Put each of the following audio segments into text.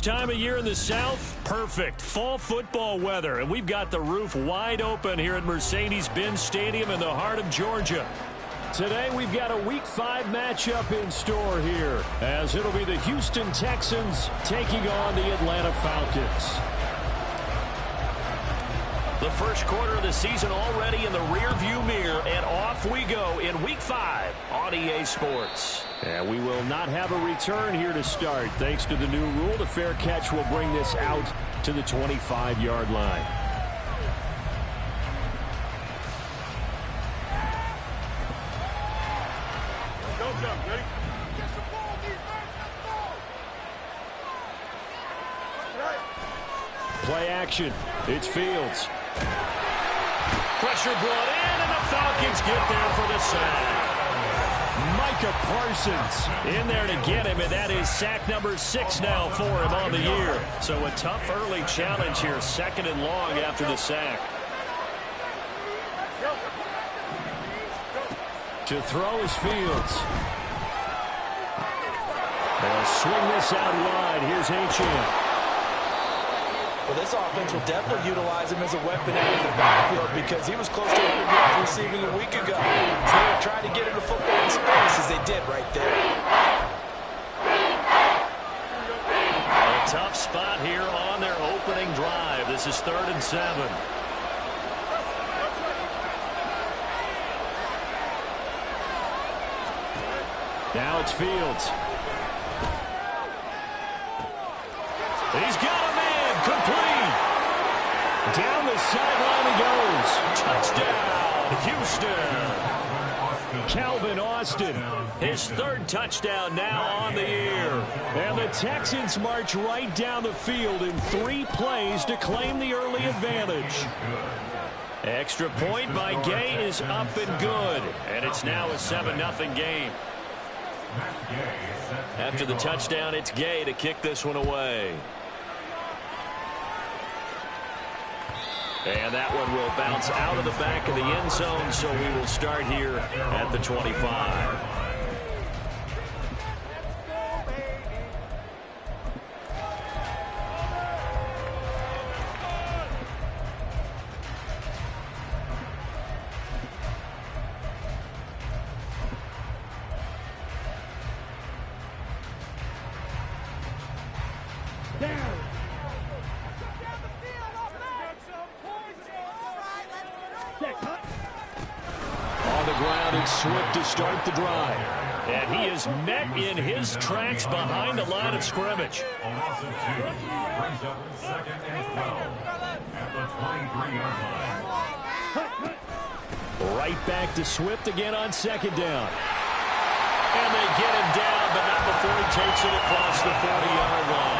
time of year in the South? Perfect. Fall football weather. And we've got the roof wide open here at Mercedes-Benz Stadium in the heart of Georgia. Today we've got a Week 5 matchup in store here, as it'll be the Houston Texans taking on the Atlanta Falcons. The first quarter of the season already in the rearview mirror, and off we go in Week 5 on EA Sports. And we will not have a return here to start. Thanks to the new rule, the fair catch will bring this out to the 25-yard line. Play action. It's Fields. Pressure brought in, and the Falcons get there for the sack. Micah Parsons in there to get him, and that is sack number 6 now for him on the year. So a tough early challenge here, 2nd and long after the sack. To throw is Fields. They'll swing this out wide. Here's Achane. Well, this offense will definitely utilize him as a weapon out of the backfield because he was close to 100 yards receiving a week ago. So they were trying to get him the football in space as they did right there. A tough spot here on their opening drive. This is 3rd and 7. Now it's Fields. He's got him in. Complete. Down the sideline he goes. Touchdown, Houston. Calvin Austin, his 3rd touchdown now on the year. And the Texans march right down the field in 3 plays to claim the early advantage. Extra point by Gay is up and good. And it's now a 7-0 game. After the touchdown, it's Gay to kick this one away. And that one will bounce out of the back of the end zone, so we will start here at the 25. Swift to start the drive. And he is met in his tracks behind the line of scrimmage. Right back to Swift again on 2nd down. And they get him down, but not before he takes it across the 40-yard line.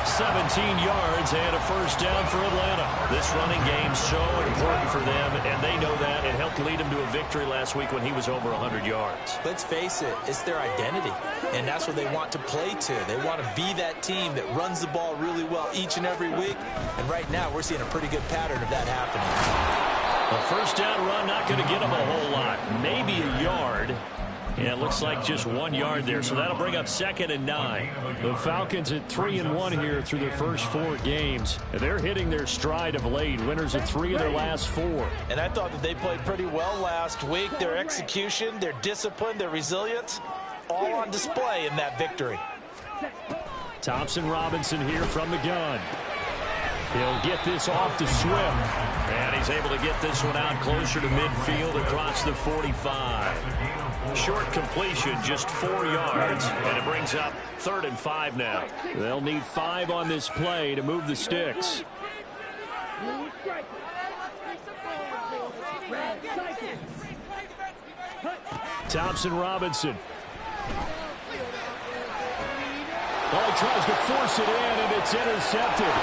17 yards and a 1st down for Atlanta. This running game so important for them, and they know that. It helped lead them to a victory last week when he was over 100 yards. Let's face it, it's their identity, and that's what they want to play to. They want to be that team that runs the ball really well each and every week, and right now we're seeing a pretty good pattern of that happening. A 1st down run, not going to get them a whole lot. Maybe a yard. And it looks like just 1 yard there, so that'll bring up 2nd and 9. The Falcons at 3-1 here through their first 4 games. They're hitting their stride of late, winners of 3 of their last 4. And I thought that they played pretty well last week. Their execution, their discipline, their resilience, all on display in that victory. Thompson Robinson here from the gun. He'll get this off to Swift. And he's able to get this one out closer to midfield across the 45. Short completion, just 4 yards, and it brings up 3rd and 5 now. They'll need 5 on this play to move the sticks. Thompson Robinson. Well, he tries to force it in, and it's intercepted.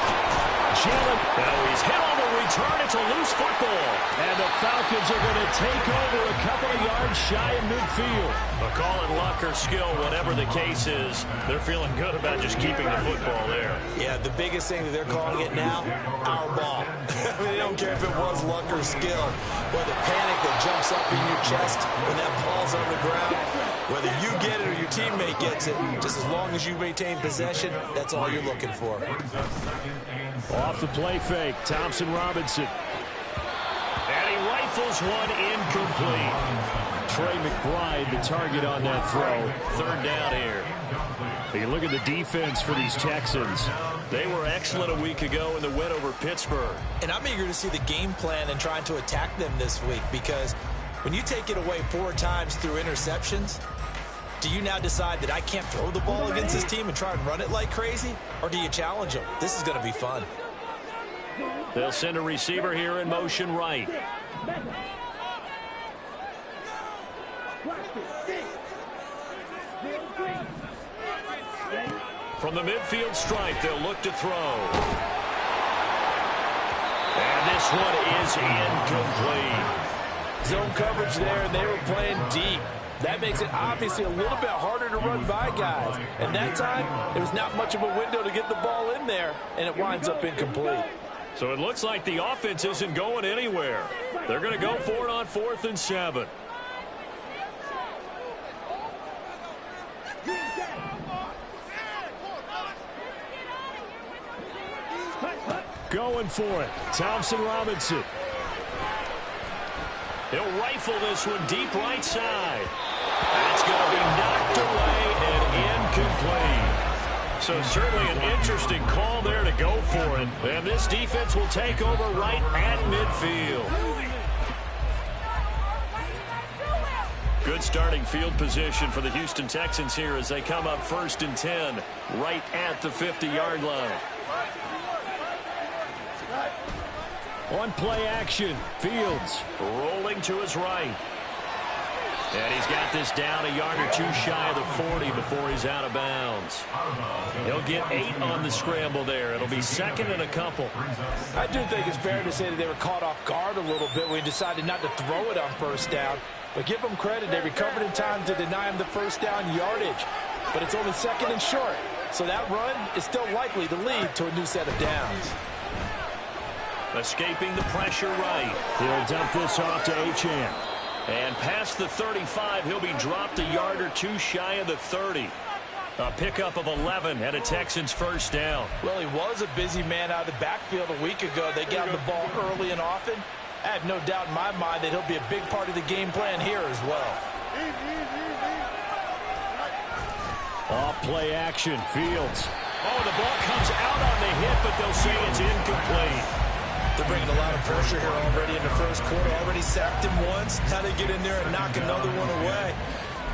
Jalen. Now he's hit on the return. It's a loose football. And the Falcons are going to take over a couple of yards shy of midfield. But call it luck or skill, whatever the case is, they're feeling good about just keeping the football there. Yeah, the biggest thing that they're calling it now, our ball. They don't care if it was luck or skill. But the panic that jumps up in your chest when that ball's on the ground, whether you get it or your teammate gets it, just as long as you maintain possession, that's all you're looking for. Off the play fake, Thompson Robinson. And he rifles one incomplete. Trey McBride, the target on that throw. Third down here. You look at the defense for these Texans. They were excellent a week ago in the win over Pittsburgh. And I'm eager to see the game plan and trying to attack them this week, because when you take it away 4 times through interceptions, do you now decide that I can't throw the ball against this team and try and run it like crazy? Or do you challenge them? This is going to be fun. They'll send a receiver here in motion right. From the midfield stripe, they'll look to throw. And this one is incomplete. Zone coverage there, and they were playing deep. That makes it obviously a little bit harder to run by guys. And that time, there was not much of a window to get the ball in there, and it winds up incomplete. So it looks like the offense isn't going anywhere. They're going to go for it on 4th and 7. Going for it. Thompson Robinson. He'll rifle this one deep right side. That's going to be knocked away and incomplete. So certainly an interesting call there to go for it. And this defense will take over right at midfield. Good starting field position for the Houston Texans here as they come up 1st and 10 right at the 50-yard line. On play action, Fields rolling to his right. And he's got this down a yard or 2 shy of the 40 before he's out of bounds. He'll get 8 on the scramble there. It'll be 2nd and a couple. I do think it's fair to say that they were caught off guard a little bit when he decided not to throw it on 1st down. But give them credit. They recovered in time to deny him the 1st down yardage. But it's only 2nd and short. So that run is still likely to lead to a new set of downs. Escaping the pressure right. He'll dump this off to Achane. And past the 35, he'll be dropped a yard or 2 shy of the 30. A pickup of 11 and a Texans 1st down. Well, he was a busy man out of the backfield a week ago. They got the ball early and often. I have no doubt in my mind that he'll be a big part of the game plan here as well. Off play action, Fields. Oh, the ball comes out on the hit, but they'll say it's incomplete. They're bringing a lot of pressure here already in the 1st quarter. Already sacked him once. Now they get in there and knock another one away.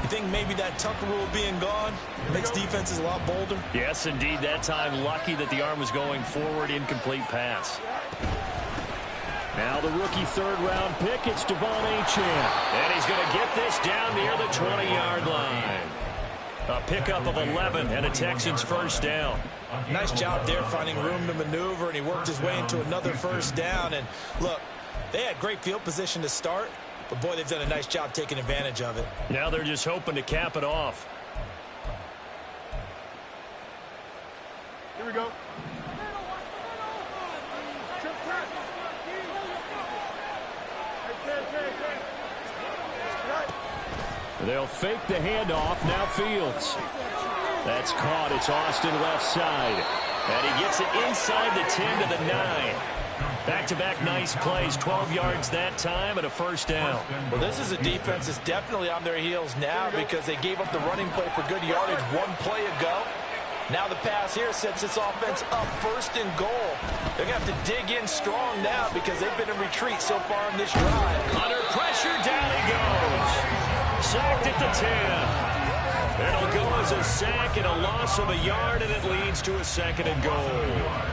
You think maybe that Tucker rule being gone makes defenses a lot bolder? Yes, indeed. That time, lucky that the arm was going forward. Incomplete pass. Now the rookie 3rd-round pick, it's Devon Achane. And he's going to get this down near the 20-yard line. A pickup of 11 and a Texans 1st down. Nice job there finding room to maneuver, and he worked his way into another 1st down. And look, they had great field position to start, but boy, they've done a nice job taking advantage of it. Now they're just hoping to cap it off. Here we go. They'll fake the handoff. Now Fields. That's caught. It's Austin left side. And he gets it inside the 10 to the 9. Back-to-back nice plays. 12 yards that time and a 1st down. Well, this is a defense that's definitely on their heels now because they gave up the running play for good yardage 1 play ago. Now the pass here sets this offense up 1st and goal. They're going to have to dig in strong now because they've been in retreat so far in this drive. Under pressure, down he goes. Sacked at the 10. It'll go as a sack and a loss of a yard, and it leads to a 2nd and goal.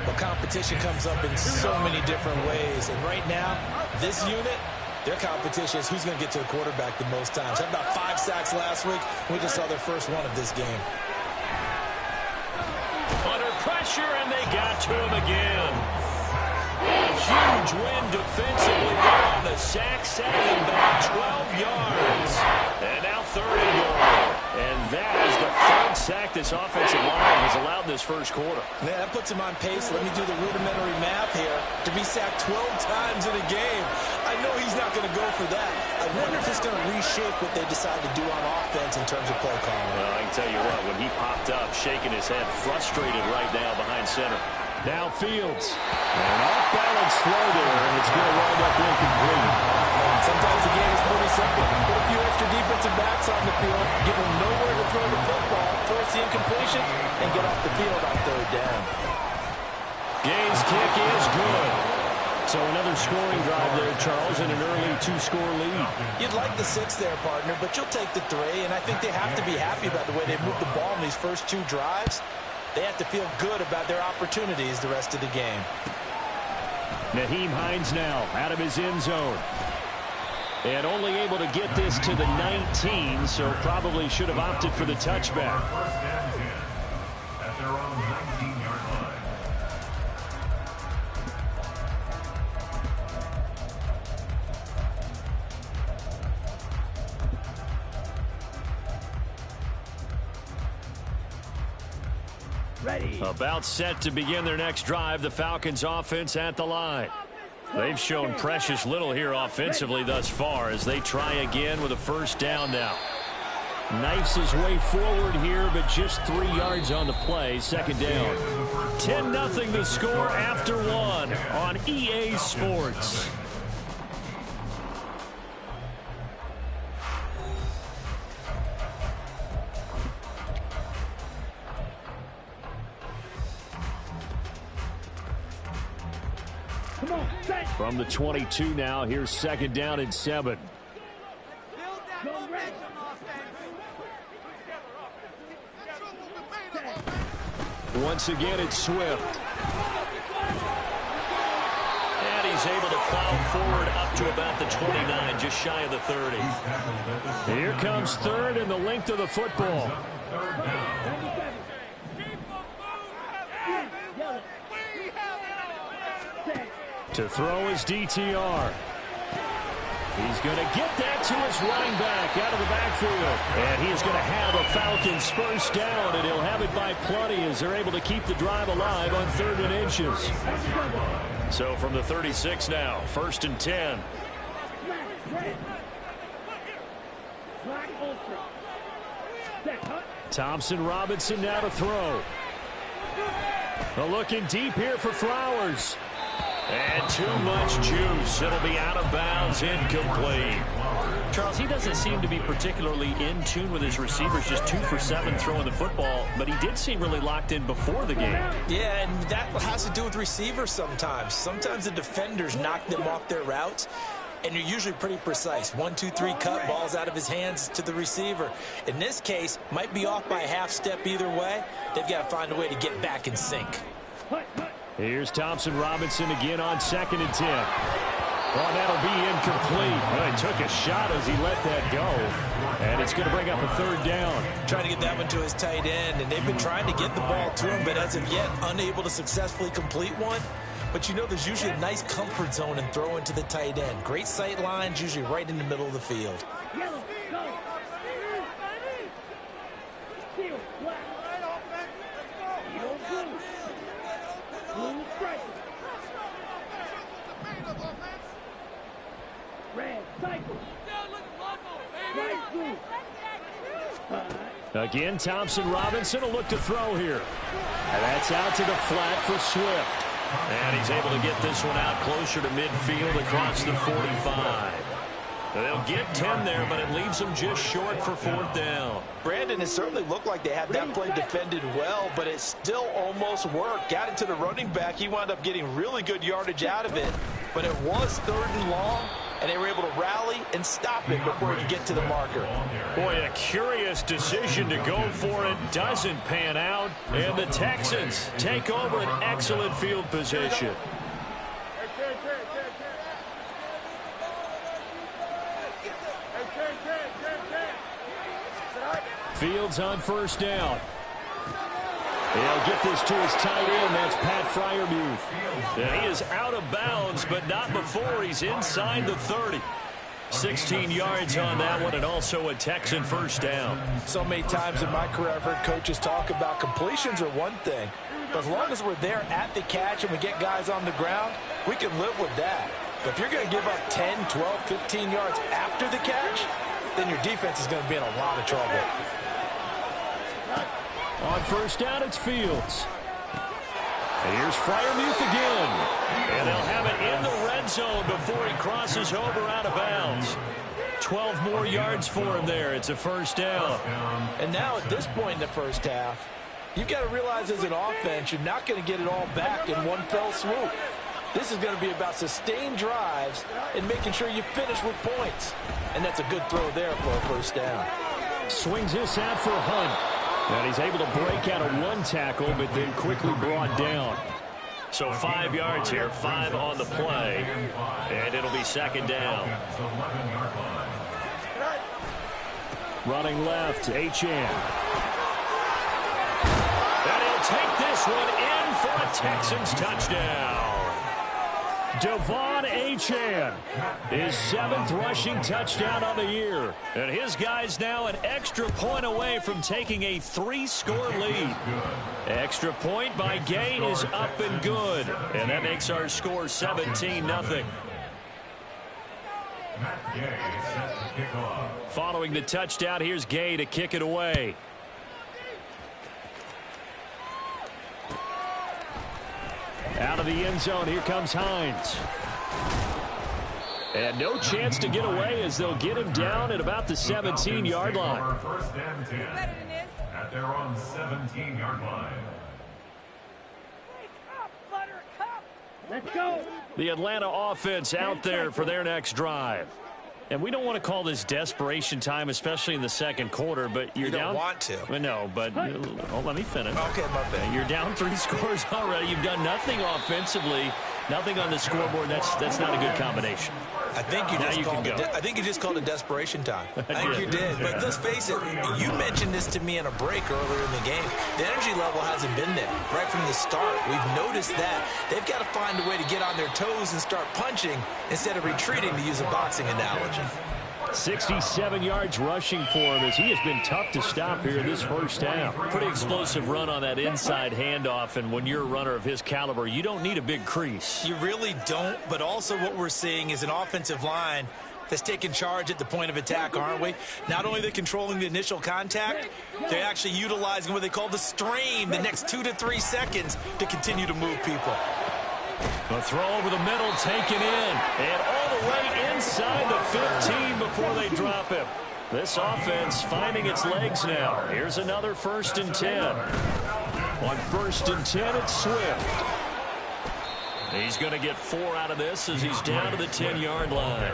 The competition comes up in so many different ways. And right now, this unit, their competition is who's going to get to the quarterback the most times. Had about 5 sacks last week. We just saw their first one of this game. Under pressure, and they got to him again. A huge win defensively there on the sack, setting them back 12 yards. And now 3rd and goal. And that is the 3rd sack this offensive line has allowed this first quarter. Man, that puts him on pace. Let me do the rudimentary math here. To be sacked 12 times in a game. I know he's not going to go for that. I wonder if it's going to reshape what they decide to do on offense in terms of play calling. Well, I can tell you what, when he popped up, shaking his head, frustrated right now behind center. Now Fields. An off-balance throw there, and it's going to wind up incomplete. Sometimes the game is pretty simple. Put a few extra defensive backs on the field, give them nowhere to throw the football, force the incompletion, and get off the field on 3rd down. Gay's kick is good. So another scoring drive there, Charles, and an early 2-score lead. You'd like the 6 there, partner, but you'll take the 3, and I think they have to be happy about the way they moved the ball in these first 2 drives. They have to feel good about their opportunities the rest of the game. Nyheim Hines now out of his end zone. And only able to get this to the 19, so probably should have opted for the touchback. At their own 19-yard line. Ready. About set to begin their next drive, the Falcons offense at the line. They've shown precious little here offensively thus far as they try again with a 1st down now. Knifes his way forward here, but just 3 yards on the play. 2nd down. 10-0 the score after 1 on EA Sports. From the 22 now, here's 2nd down and 7. Once again, it's Swift. And he's able to plow forward up to about the 29, just shy of the 30. Here comes 3rd and the length of the football. To throw his DTR. He's going to get that to his running back out of the backfield. And he is going to have a Falcons 1st down, and he'll have it by plenty as they're able to keep the drive alive on 3rd and inches. So from the 36 now, 1st and 10. Thompson Robinson now to throw. Looking deep here for Flowers. And too much juice. It'll be out of bounds, incomplete. Charles, he doesn't seem to be particularly in tune with his receivers, just 2 for 7 throwing the football, but he did seem really locked in before the game. Yeah, and that has to do with receivers sometimes. Sometimes the defenders knock them off their routes, and you're usually pretty precise. 1, 2, 3 cut, balls out of his hands to the receiver. In this case, might be off by a half step either way. They've got to find a way to get back in sync. Here's Thompson Robinson again on 2nd and 10. Well, that'll be incomplete. Well, he took a shot as he let that go. And it's going to bring up a 3rd down. Trying to get that one to his tight end, and they've been trying to get the ball to him, but as of yet, unable to successfully complete one. But you know, there's usually a nice comfort zone in throwing to the tight end. Great sight lines, usually right in the middle of the field. Again, Thompson Robinson will look to throw here. And that's out to the flat for Swift. And he's able to get this one out closer to midfield across the 45. They'll get 10 there, but it leaves them just short for 4th down. Brandon, it certainly looked like they had that play defended well, but it still almost worked. Got it to the running back. He wound up getting really good yardage out of it, but it was 3rd and long, and they were able to rally and stop it before he could get to the marker. Boy, a curious decision to go for it. Doesn't pan out, and the Texans take over an excellent field position. Fields on 1st down. He'll get this to his tight end. That's Pat Freiermuth. And he is out of bounds, but not before he's inside the 30. 16 yards on that one, and also a Texan first down. So many times in my career, I've heard coaches talk about completions are one thing. But as long as we're there at the catch and we get guys on the ground, we can live with that. But if you're going to give up 10, 12, 15 yards after the catch, then your defense is going to be in a lot of trouble. On first down, it's Fields. And here's Freiermuth again. And they'll have it in the red zone before he crosses over out of bounds. 12 more yards for him there. It's a first down. And now at this point in the first half, you've got to realize as an offense, you're not going to get it all back in one fell swoop. This is going to be about sustained drives and making sure you finish with points. And that's a good throw there for a first down. Swings this out for Hunt. And he's able to break out of one tackle, but then quickly brought down. So 5 yards here, 5 on the play. And it'll be second down. Running left, Achane. And he'll take this one in for a Texans touchdown. Devon Achane, his 7th rushing touchdown on the year. And his guy's now an extra point away from taking a 3-score lead. Extra point by Gay is up and good. And that makes our score 17-0. Following the touchdown, here's Gay to kick it away. Out of the end zone, here comes Hines. And no chance to get away as they'll get him down at about the 17-yard line. First and 10 at their own 17-yard line. Let's go. The Atlanta offense out there for their next drive. And we don't want to call this desperation time, especially in the second quarter, but you're You down. don't want to. Well, no, but let me finish. Okay, my bad. You're down 3 scores already. You've done nothing offensively, nothing on the scoreboard. That's not a good combination. I think you Now just you called can it. go. I think you just called it desperation time. I think did. you did. But let's face it. You mentioned this to me in a break earlier in the game. The energy level hasn't been there right from the start. We've noticed that they've got to find a way to get on their toes and start punching instead of retreating, to use a boxing analogy. 67 yards rushing for him as he has been tough to stop here in this first half. Pretty explosive run on that inside handoff, and when you're a runner of his caliber, you don't need a big crease. You really don't, but also what we're seeing is an offensive line that's taking charge at the point of attack, aren't we? Not only are they controlling the initial contact, they're actually utilizing what they call the strain, the next 2 to 3 seconds, to continue to move people. A throw over the middle taken in, and all the way inside the 15 before they drop him. This offense finding its legs now. Here's another 1st and 10. On 1st and 10, it's Swift. He's going to get 4 out of this as he's down to the 10-yard line.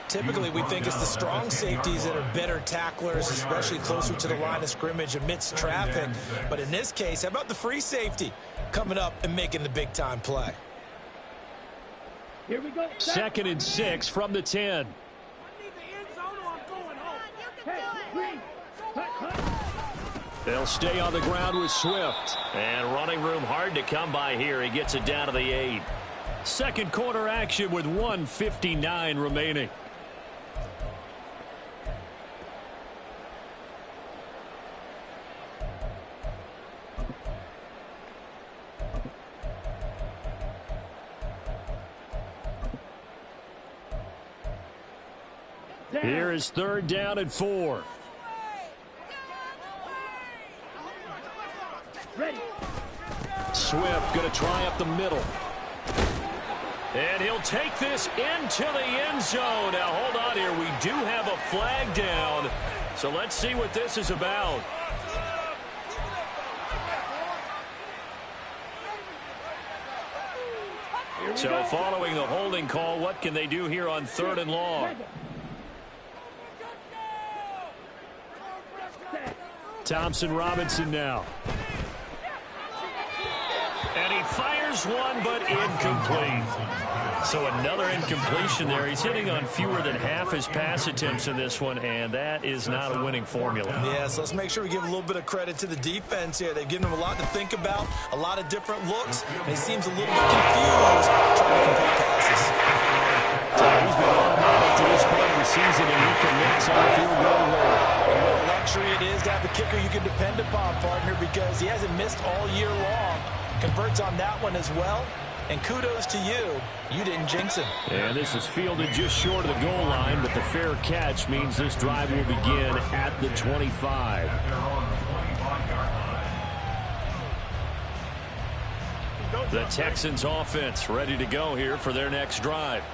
Typically, we think it's the strong safeties that are better tacklers, especially closer to the line of scrimmage amidst traffic. But in this case, how about the free safety coming up and making the big-time play? Here we go. 2nd and 6 from the 10. They'll stay on the ground with Swift. And running room hard to come by here. He gets it down to the 8. Second quarter action with 1:59 remaining. Here is 3rd down and 4. Ready. Swift going to try up the middle. And he'll take this into the end zone. Now, hold on here. We do have a flag down. So let's see what this is about. So following the holding call, what can they do here on 3rd and long? Thompson Robinson now. And he fires one, but incomplete. So another incompletion there. He's hitting on fewer than half his pass attempts in this one, and that is not a winning formula. Yeah, so let's make sure we give a little bit of credit to the defense here. They've given him a lot to think about, a lot of different looks, and he seems a little bit confused trying to complete passes. He's been automatic to this point of the season, and he commits on the field goal line. And what a luxury it is to have a kicker you can depend upon, partner, because he hasn't missed all year long. Converts on that one as well. And kudos to you. You didn't jinx him. And this is fielded just short of the goal line, but the fair catch means this drive will begin at the 25. The Texans offense ready to go here for their next drive.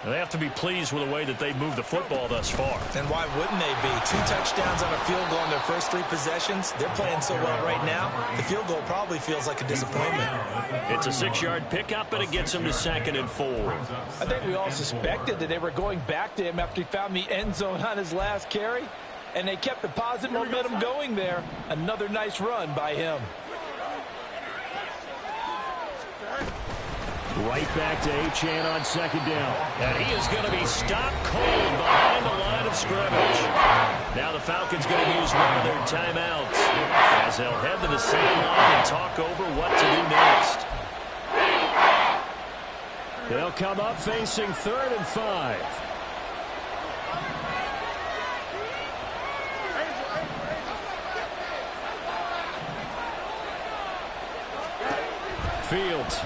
They have to be pleased with the way that they've moved the football thus far. And why wouldn't they be? 2 touchdowns on a field goal in their first 3 possessions. They're playing so well right now, the field goal probably feels like a disappointment. It's a 6-yard pickup, and it gets him to 2nd and 4. I think we all suspected that they were going back to him after he found the end zone on his last carry, and they kept the positive momentum going there. Another nice run by him. Right back to Achane on 2nd down. And he is going to be stopped cold behind the line of scrimmage. Now the Falcons going to use one of their timeouts as they'll head to the sideline and talk over what to do next. They'll come up facing 3rd and 5. Fields.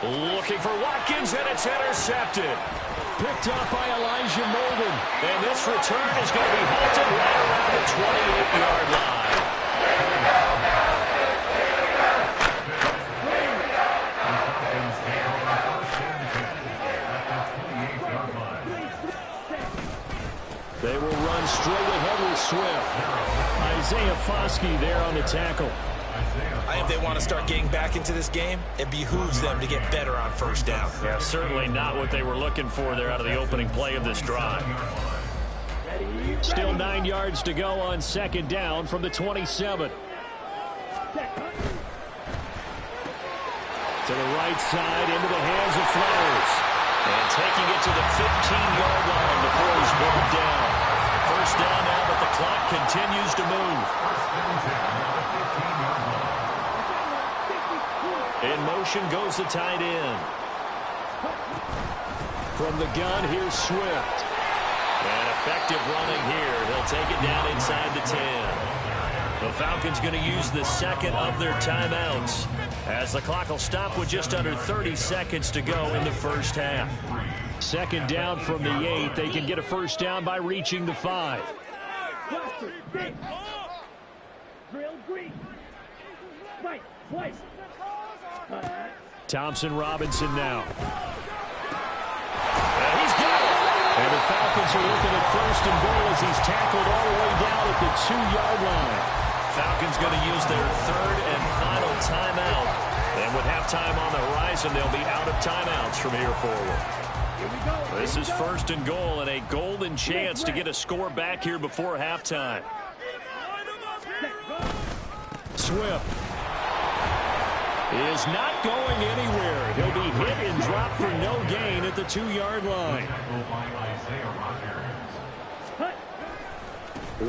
Looking for Watkins, and it's intercepted. Picked up by Elijah Molden. And this return is going to be halted right around the 28-yard line. They will run straight ahead with Swift. Isaiah Foskey there on the tackle. I think they want to start getting back into this game. It behooves them to get better on 1st down. Yeah, certainly not what they were looking for there out of the opening play of this drive. Still 9 yards to go on 2nd down from the 27. To the right side, into the hands of Flowers. And taking it to the 15-yard line before he's brought down. 1st down now, but the clock continues to move. In motion goes the tight end. From the gun, here's Swift. And effective running here. He'll take it down inside the 10. The Falcons going to use the 2nd of their timeouts, as the clock will stop with just under 30 seconds to go in the 1st half. 2nd down from the 8. They can get a 1st down by reaching the 5. Thompson Robinson now. And he's got it. And the Falcons are looking at 1st and goal as he's tackled all the way down at the 2-yard line. Falcons going to use their 3rd and final timeout. And with halftime on the horizon, they'll be out of timeouts from here forward. This is 1st and goal, and a golden chance to get a score back here before halftime. Swift is not going anywhere. He'll be hit and dropped for no gain at the 2-yard line.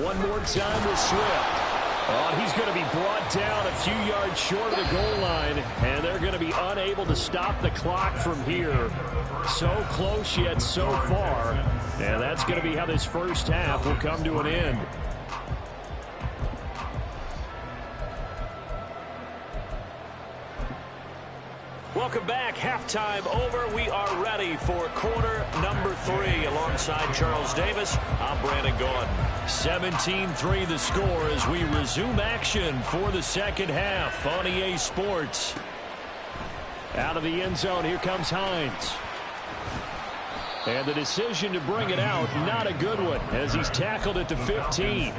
One more time with Swift. Oh, he's going to be brought down a few yards short of the goal line, and they're going to be unable to stop the clock from here. So close yet so far, and that's going to be how this 1st half will come to an end. Welcome back. Halftime over. We are ready for quarter number 3. Alongside Charles Davis, I'm Brandon Gaudin. 17-3 the score as we resume action for the 2nd half on EA Sports. Out of the end zone, here comes Hines. And the decision to bring it out, not a good one, as he's tackled at the 15.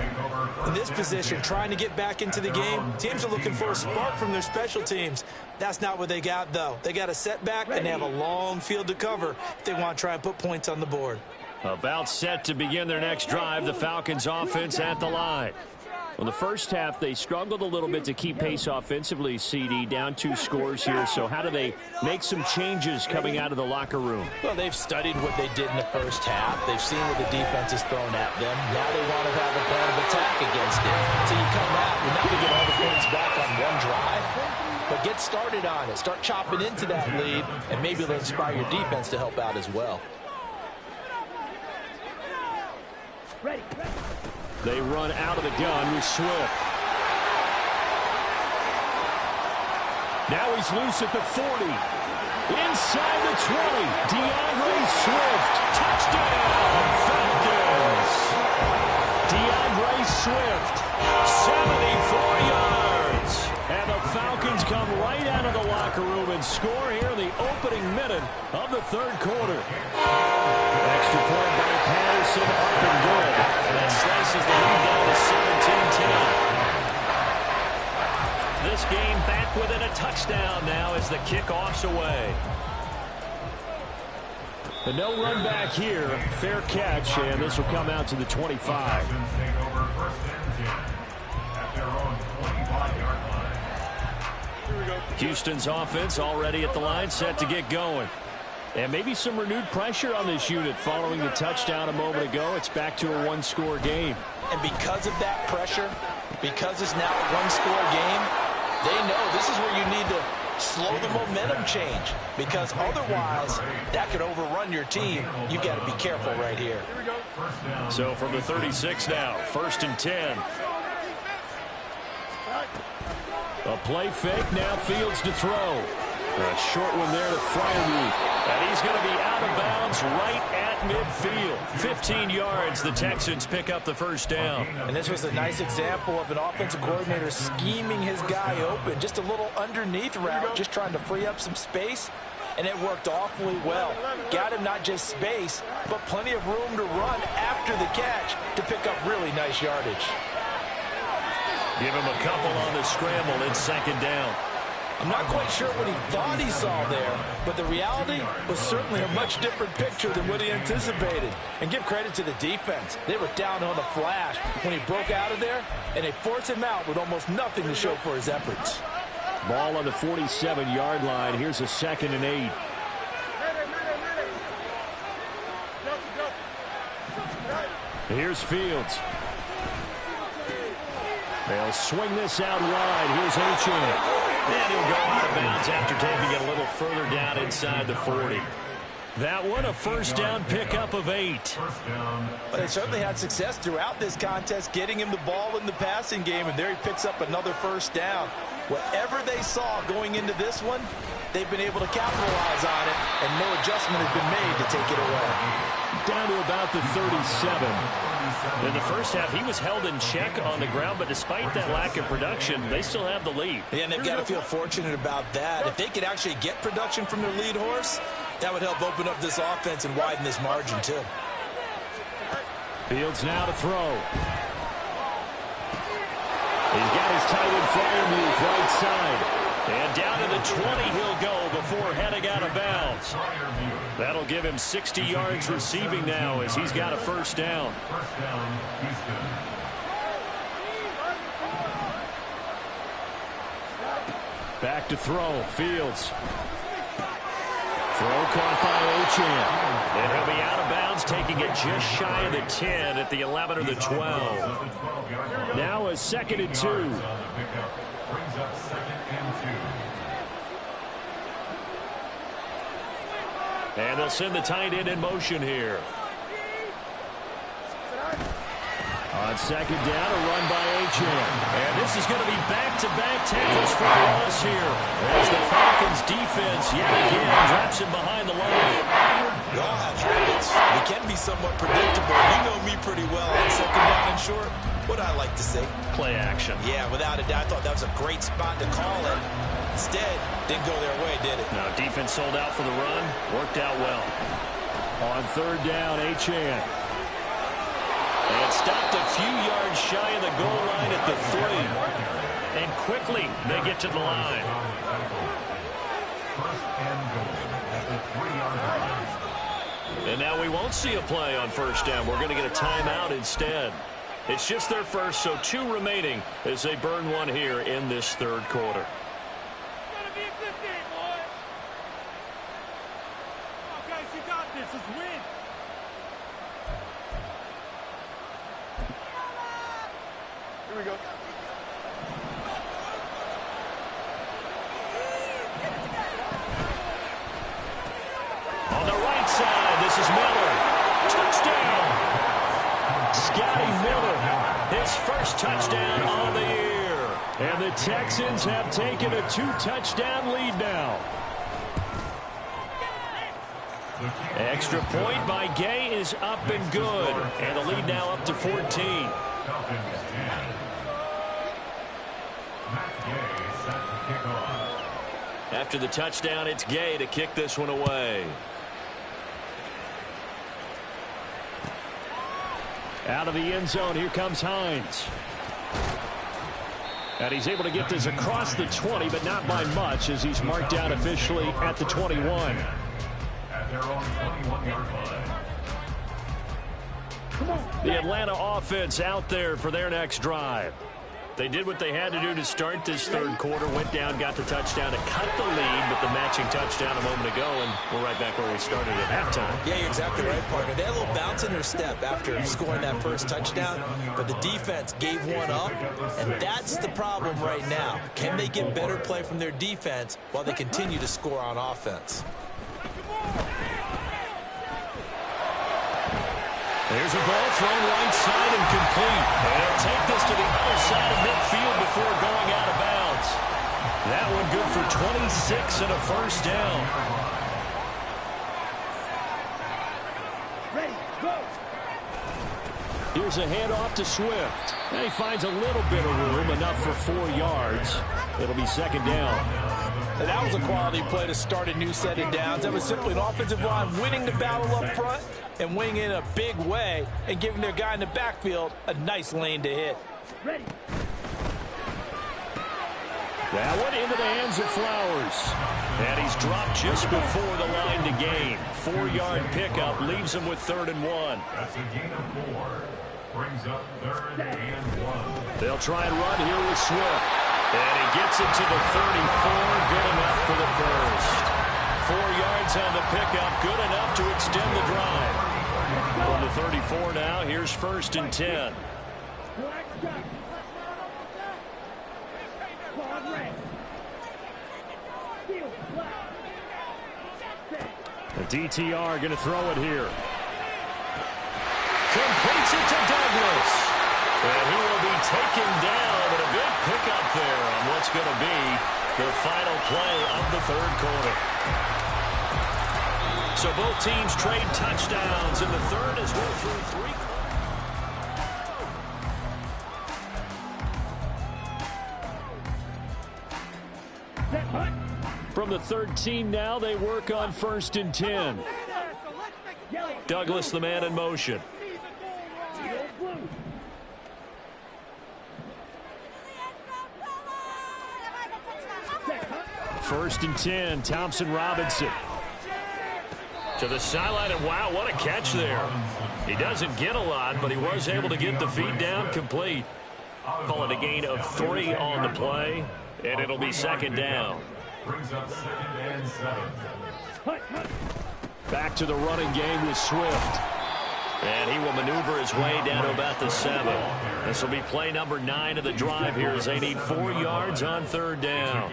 In this position, trying to get back into the game, teams are looking for a spark from their special teams. That's not what they got, though. They got a setback, and they have a long field to cover if they want to try and put points on the board. About set to begin their next drive, the Falcons offense at the line. Well, the first half, they struggled a little bit to keep pace offensively, CD, down 2 scores here. So how do they make some changes coming out of the locker room? Well, they've studied what they did in the first half. They've seen what the defense has thrown at them. Now they want to have a plan of attack against it. So you come out, you're not going to get all the points back on one drive, but get started on it. Start chopping into that lead, and maybe it'll inspire your defense to help out as well. Ready. They run out of the gun with Swift. Now he's loose at the 40. Inside the 20. DeAndre Swift. Touchdown, Falcons. DeAndre Swift, 74 yards. And the Falcons come right out of the locker room and score here in the opening minute of the third quarter. Extra point by Patterson, up and good. And that slices the lead down to 17-10. This game back within a touchdown now as the kickoff's away. And no run back here. Fair catch, and this will come out to the 25. Houston's offense already at the line, set to get going. And maybe some renewed pressure on this unit following the touchdown a moment ago. It's back to a one-score game. And because of that pressure, because it's now a one-score game, they know this is where you need to slow the momentum change, because otherwise that could overrun your team. You've got to be careful right here. So from the 36 now, 1st and 10. A play fake, now Fields to throw. A short one there to Freiermuth. And he's going to be out of bounds right at midfield. 15 yards, the Texans pick up the first down. And this was a nice example of an offensive coordinator scheming his guy open. Just a little underneath route, just trying to free up some space. And it worked awfully well. Got him not just space, but plenty of room to run after the catch to pick up really nice yardage. Give him a couple on the scramble in 2nd down. I'm not quite sure what he thought he saw there, but the reality was certainly a much different picture than what he anticipated. And give credit to the defense. They were down on the flash when he broke out of there, and they forced him out with almost nothing to show for his efforts. Ball on the 47-yard line. Here's a 2nd and 8. Here's Fields. They'll swing this out wide. Here's Achane. And he'll go out of bounds after taking it a little further down inside the 40. That one, a 1st down pickup of 8. But they certainly had success throughout this contest, getting him the ball in the passing game, and there he picks up another 1st down. Whatever they saw going into this one, they've been able to capitalize on it, and no adjustment has been made to take it away. Down to about the 37. In the first half, he was held in check on the ground, but despite that lack of production, they still have the lead. Yeah, and they've got to feel fortunate about that. If they could actually get production from their lead horse, that would help open up this offense and widen this margin, too. Fields now to throw. He's got his tight end Freiermuth right side. And down to the 20 he'll go before heading out of bounds. That'll give him 60 yards receiving now as he's got a 1st down. Back to throw. Fields. Throw caught by Achane. And he'll be out of bounds, taking it just shy of the 10 at the 11 or the 12. Now a 2nd and 2. And they'll send the tight end in motion here. On 2nd down, a run by Achane. And this is going to be back-to-back tackles for loss here, as the Falcons defense yet again drops him behind the line. We all have habits. We can be somewhat predictable. You know me pretty well on 2nd down and short. What I like to say? Play action. Yeah, without a doubt. I thought that was a great spot to call it. Instead, didn't go their way, did it? No, defense sold out for the run. Worked out well. On 3rd down, Achane. And stopped a few yards shy of the goal line at the 3. And quickly, they get to the line. And now we won't see a play on 1st down. We're going to get a timeout instead. It's just their first, so 2 remaining as they burn one here in this third quarter. Here we go. On the right side, this is Miller. Touchdown! Scotty Miller, his first touchdown on the year. And the Texans have taken a 2-touchdown lead now. Extra point by Gay is up and good. And the lead now up to 14. After the touchdown, it's Gay to kick this one away. Out of the end zone, here comes Hines. And he's able to get this across the 20, but not by much, as he's marked down officially at the 21. At their own 21-yard line. The Atlanta offense out there for their next drive. They did what they had to do to start this third quarter, went down, got the touchdown to cut the lead, but the matching touchdown a moment ago, and we're right back where we started at halftime. Yeah, you're exactly right, partner. They had a little bounce in their step after scoring that first touchdown, but the defense gave one up, and that's the problem right now. Can they get better play from their defense while they continue to score on offense? There's a ball thrown right side and complete. And he'll take this to the other side of midfield before going out of bounds. That one good for 26 and a first down. Ready, go. Here's a handoff to Swift. And he finds a little bit of room, enough for 4 yards. It'll be second down. And that was a quality play to start a new set of downs. That was simply an offensive line winning the battle up front and winning in a big way and giving their guy in the backfield a nice lane to hit. Ready. That one into the hands of Flowers. And he's dropped just before the line to gain. 4-yard pickup leaves him with 3rd and 1. That's a gain of 4. Brings up 3rd and 1. They'll try and run here with Swift. And he gets it to the 34. Good enough for the first. 4 yards on the pickup. Good enough to extend the drive. From the 34 now, here's 1st and 10. The DTR going to throw it here. Completes it to Douglas. And he will be taken down, but a good pickup there on what's going to be the final play of the third quarter. So both teams trade touchdowns in the third as we're through 3 quarters. From the 13 now, they work on 1st and 10. Douglas, the man in motion. First and 10, Thompson Robinson. To the sideline, and wow, what a catch there. He doesn't get a lot, but he was able to get the feet down complete. Call it a gain of 3 on the play, and it'll be second down. Brings up 2nd and 7. Back to the running game with Swift. And he will maneuver his way down to about the 7. This will be play number 9 of the drive here as they need 4 yards on 3rd down.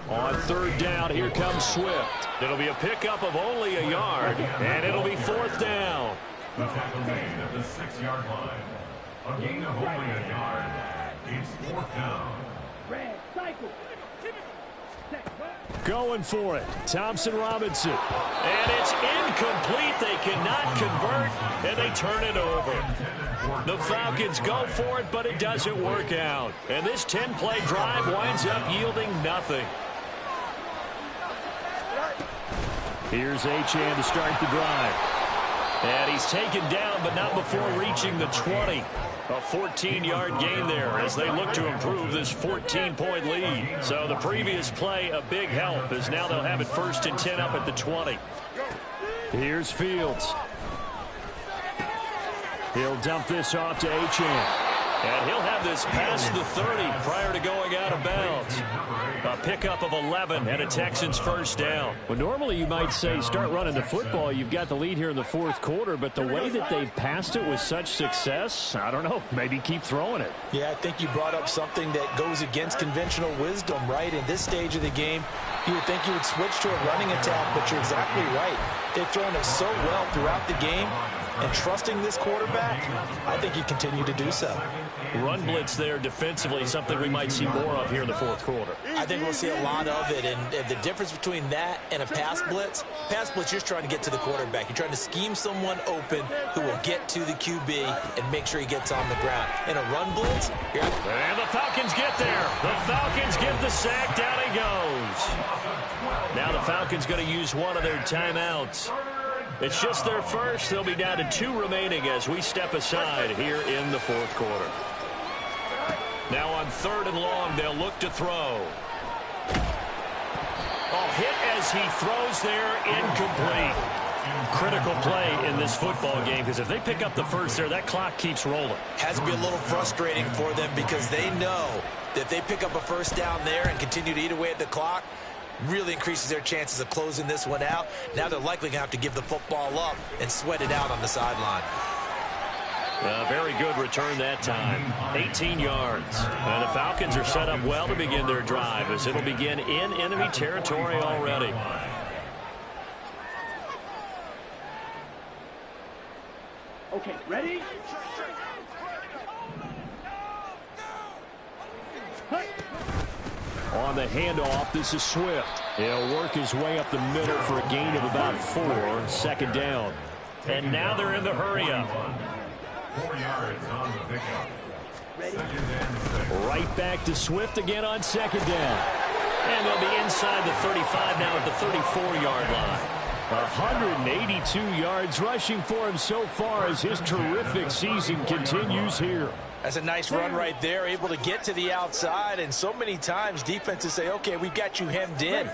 On 3rd down, here comes Swift. It'll be a pickup of only a yard, and it'll be 4th down. The tackle made at the 6-yard line. A gain of only a yard. It's 4th down. Red cycle. Going for it, Thompson Robinson. And it's incomplete. They cannot convert, and they turn it over. The Falcons go for it, but it doesn't work out. And this 10-play drive winds up yielding nothing. Here's Achane to start the drive. And he's taken down, but not before reaching the 20. A 14-yard gain there as they look to improve this 14-point lead. So the previous play, a big help, as now they'll have it 1st and 10 up at the 20. Here's Fields. He'll dump this off to Achane. And he'll have this past the 30 prior to going out of bounds. A pickup of 11 and a Texans first down. Well, normally you might say start running the football. You've got the lead here in the fourth quarter, but the way that they've passed it with such success, I don't know, maybe keep throwing it. Yeah, I think you brought up something that goes against conventional wisdom, right? In this stage of the game, you would think you would switch to a running attack, but you're exactly right. They've thrown it so well throughout the game, and trusting this quarterback, I think you continue to do so. Run blitz there defensively, something we might see more of here in the fourth quarter. I think we'll see a lot of it, and the difference between that and a pass blitz, you're just trying to get to the quarterback. You're trying to scheme someone open who will get to the QB and make sure he gets on the ground. In a run blitz, and the Falcons get there. The Falcons get the sack. Down he goes. Now the Falcons going to use one of their timeouts. It's just their first. They'll be down to 2 remaining as we step aside here in the fourth quarter. Now on 3rd and long, they'll look to throw. Hit as he throws there, incomplete. Critical play in this football game, because if they pick up the first there, that clock keeps rolling. Has to be a little frustrating for them because they know that if they pick up a first down there and continue to eat away at the clock, really increases their chances of closing this one out. Now they're likely going to have to give the football up and sweat it out on the sideline. Very good return that time. 18 yards. And the Falcons are set up well to begin their drive as it'll begin in enemy territory already. Okay, ready? On the handoff, this is Swift. He'll work his way up the middle for a gain of about 4. 2nd down. And now they're in the hurry-up. 4 yards on the pickup. Right back to Swift again on 2nd down. And they'll be inside the 35 now at the 34-yard line. 182 yards rushing for him so far as his terrific season continues here. That's a nice run right there, able to get to the outside, and so many times defenses say, okay, we've got you hemmed in.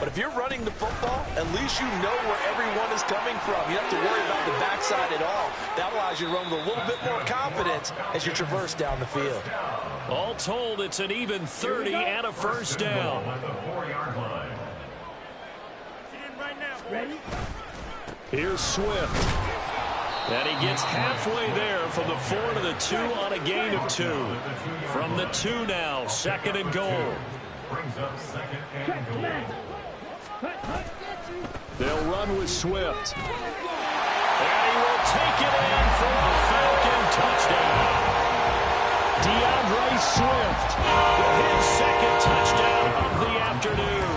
But if you're running the football, at least you know where everyone is coming from. You don't have to worry about the backside at all. That allows you to run with a little bit more confidence as you traverse down the field. All told, it's an even 30 and a first down. At the 4-yard line. Ready? Here's Swift. And he gets halfway there from the 4 to the 2 on a gain of 2. From the 2 now, 2nd and goal. Brings up 2nd and goal. They'll run with Swift. And he will take it in for a Falcon touchdown. DeAndre Swift with his 2nd touchdown of the afternoon.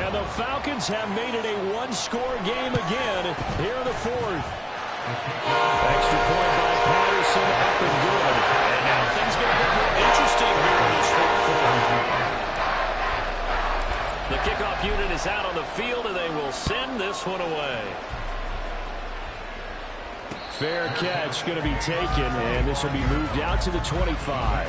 And the Falcons have made it a 1-score game again here in the 4th. Extra point by Patterson, up and good. And now things get a bit more interesting here in this 4th quarter. The kickoff unit is out on the field, and they will send this one away. Fair catch going to be taken, and this will be moved out to the 25.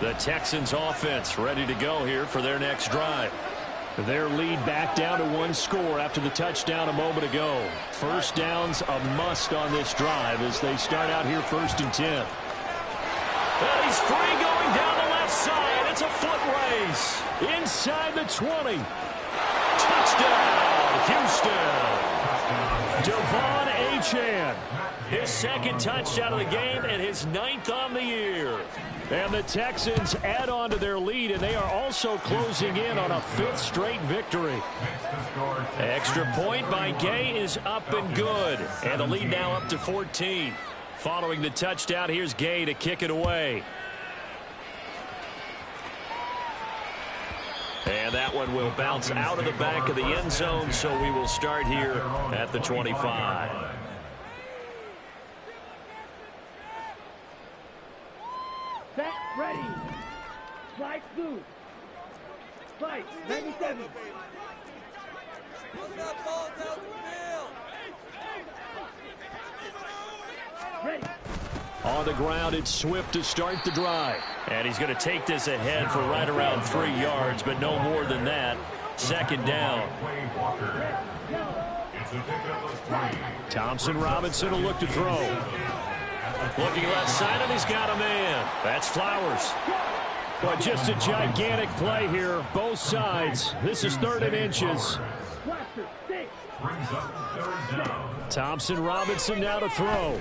The Texans offense ready to go here for their next drive. Their lead back down to 1 score after the touchdown a moment ago. First down's a must on this drive as they start out here 1st and 10. And he's free going down the left side. It's a foot race. Inside the 20. Touchdown, Houston. Devon Achane. His 2nd touchdown of the game and his 9th on the year. And the Texans add on to their lead, and they are also closing in on a 5th straight victory. Extra point by Gay is up and good. And the lead now up to 14. Following the touchdown, here's Gay to kick it away. And that one will bounce out of the back of the end zone, so we will start here at the 25. Set, ready. Slide through. Fight, 97. Ready. On the ground, it's Swift to start the drive. And he's going to take this ahead for right around 3 yards, but no more than that. second down. It's a pickup of 3. Thompson Robinson will look to throw. Looking left side, and he's got a man. That's Flowers. But just a gigantic play here, both sides. This is 3rd and inches. Brings up 3rd down. Thompson Robinson now to throw.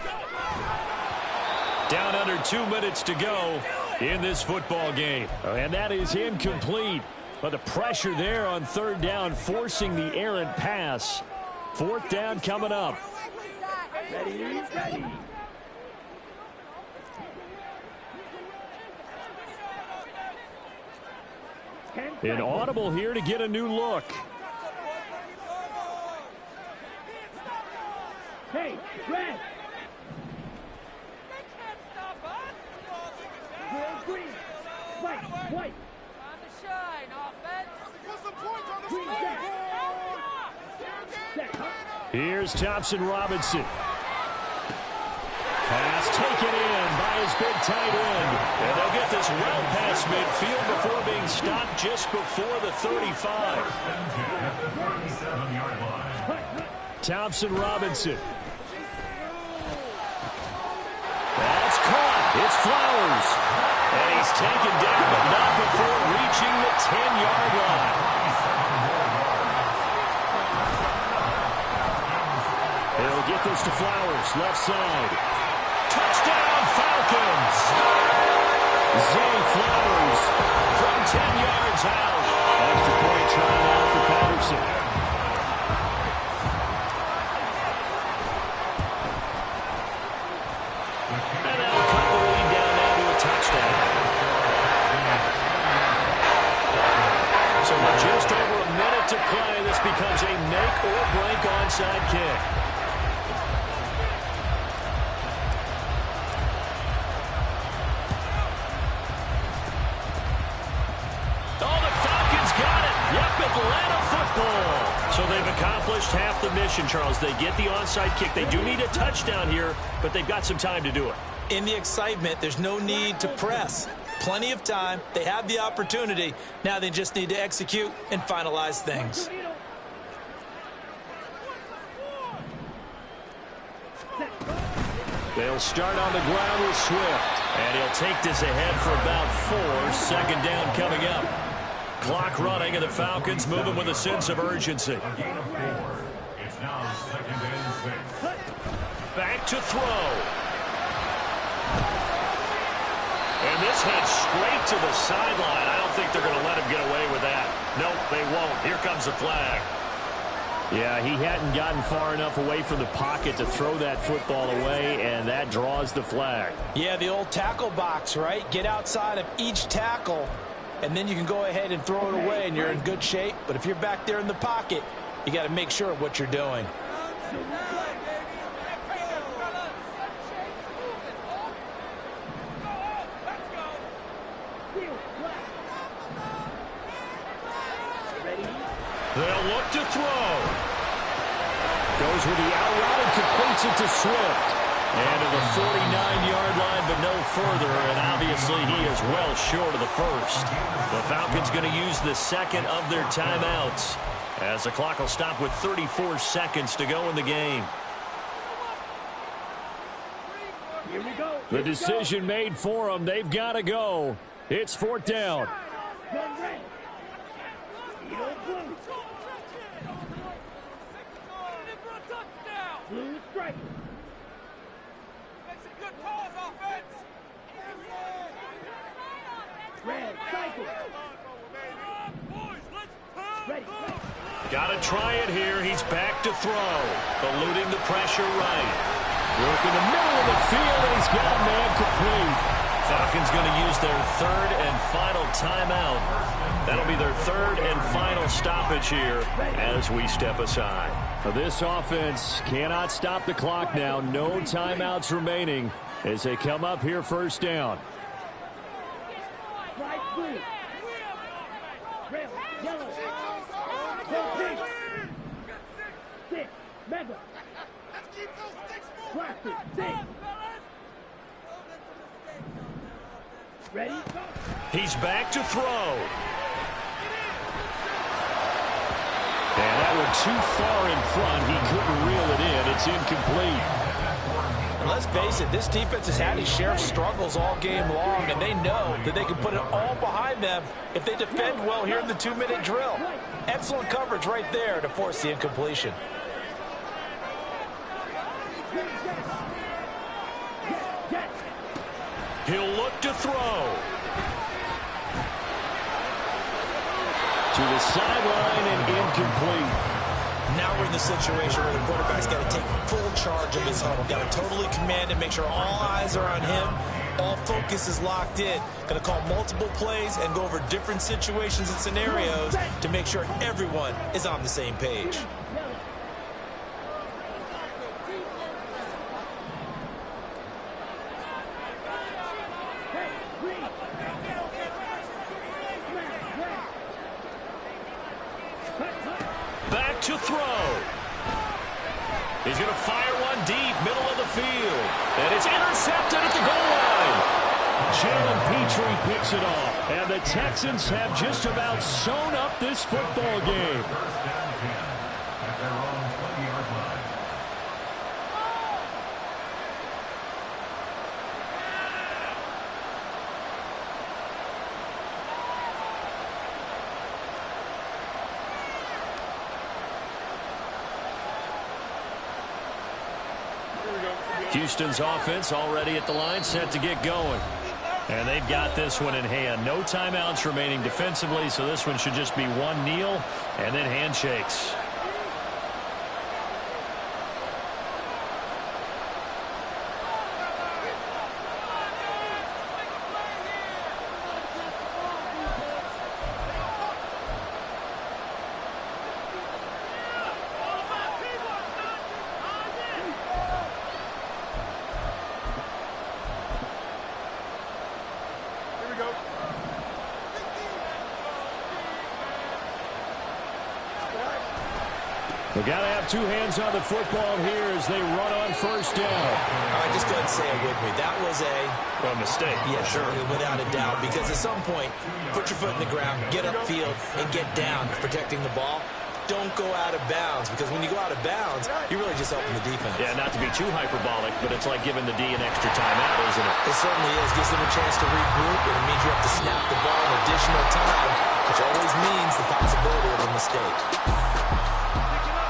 Down under 2 minutes to go in this football game. And that is incomplete. But the pressure there on 3rd down, forcing the errant pass. 4th down coming up. Ready, ready. An audible here to get a new look. Hey, red. Green, white, white. On the shine, offense. Green, set, huh? Here's Thompson Robinson. Pass taken in by his big tight end. And they'll get this well past midfield before being stopped just before the 35. At the 37-yard line. Thompson Robinson. That's caught. It's Flowers. And he's taken down, but not before reaching the 10-yard line. They'll get this to Flowers, left side. Touchdown, Falcons! Zay Flowers from 10 yards out. Extra point try now for Patterson. And that'll cut the lead down now to a touchdown. So with just over a minute to play, this becomes a make or break onside kick. Atlanta football. So they've accomplished half the mission, Charles. They get the onside kick. They do need a touchdown here, but they've got some time to do it. In the excitement, there's no need to press. Plenty of time. They have the opportunity. Now they just need to execute and finalize things. They'll start on the ground with Swift. And he'll take this ahead for about 4. 2nd down coming up. Clock running, and the Falcons moving with a sense of urgency. A gain of 4. It's now 2nd and 6. Back to throw. And this heads straight to the sideline. I don't think they're going to let him get away with that. Nope, they won't. Here comes the flag. Yeah, he hadn't gotten far enough away from the pocket to throw that football away, and that draws the flag. Yeah, the old tackle box, right? Get outside of each tackle, and then you can go ahead and throw it away, and you're in good shape. But if you're back there in the pocket, you got to make sure of what you're doing. They'll look to throw. Goes with the out route and completes it to Swift. And to the 49-yard line, but no further. And obviously he is well short of the first. The Falcons going to use the second of their timeouts, as the clock will stop with 34 seconds to go in the game. Here we go. The decision made for them. They've got to go. It's 4th down. One red. Eagle blue. Blue strike. Red cycle. Ready. Got to try it here. He's back to throw. Eluding the pressure right. Work in the middle of the field, and he's got a man complete. Falcons going to use their third and final timeout. That'll be their third and final stoppage here as we step aside. This offense cannot stop the clock now. No timeouts remaining as they come up here 1st down. Strike blue. Red, yellow. Go pink. 6. Mega. Blaster. 6. Ready? He's back to throw. And that one too far in front. He couldn't reel it in. It's incomplete. And let's face it, this defense has had its share of struggles all game long, and they know that they can put it all behind them if they defend well here in the 2-minute drill. Excellent coverage right there to force the incompletion. He'll look to throw. To the sideline and incomplete. Now we're in the situation where the quarterback's got to take full charge of his huddle. Got to totally command it, make sure all eyes are on him. All focus is locked in. Going to call multiple plays and go over different situations and scenarios to make sure everyone is on the same page. Back to throw. He's going to fire one deep, middle of the field. And it's intercepted at the goal line. Jalen Petrie picks it off. And the Texans have just about sewn up this football game. First down 10 at their own 20-yard line. Houston's offense already at the line, set to get going. And they've got this one in hand. No timeouts remaining defensively, so this one should just be one kneel and then handshakes. We've got to have two hands on the football here as they run on first down. All right, just go ahead and say it with me. That was a mistake. Yeah, sure. Without a doubt. Because at some point, put your foot in the ground, get upfield, and get down protecting the ball. Don't go out of bounds, because when you go out of bounds, you're really just helping the defense. Yeah, not to be too hyperbolic, but it's like giving the D an extra timeout, isn't it? It certainly is. Gives them a chance to regroup, and it means you have to snap the ball an additional time, which always means the possibility of a mistake.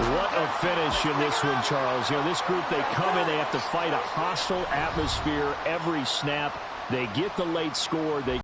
What a finish in this one, Charles. You know, this group, they come in, they have to fight a hostile atmosphere every snap. They get the late score. They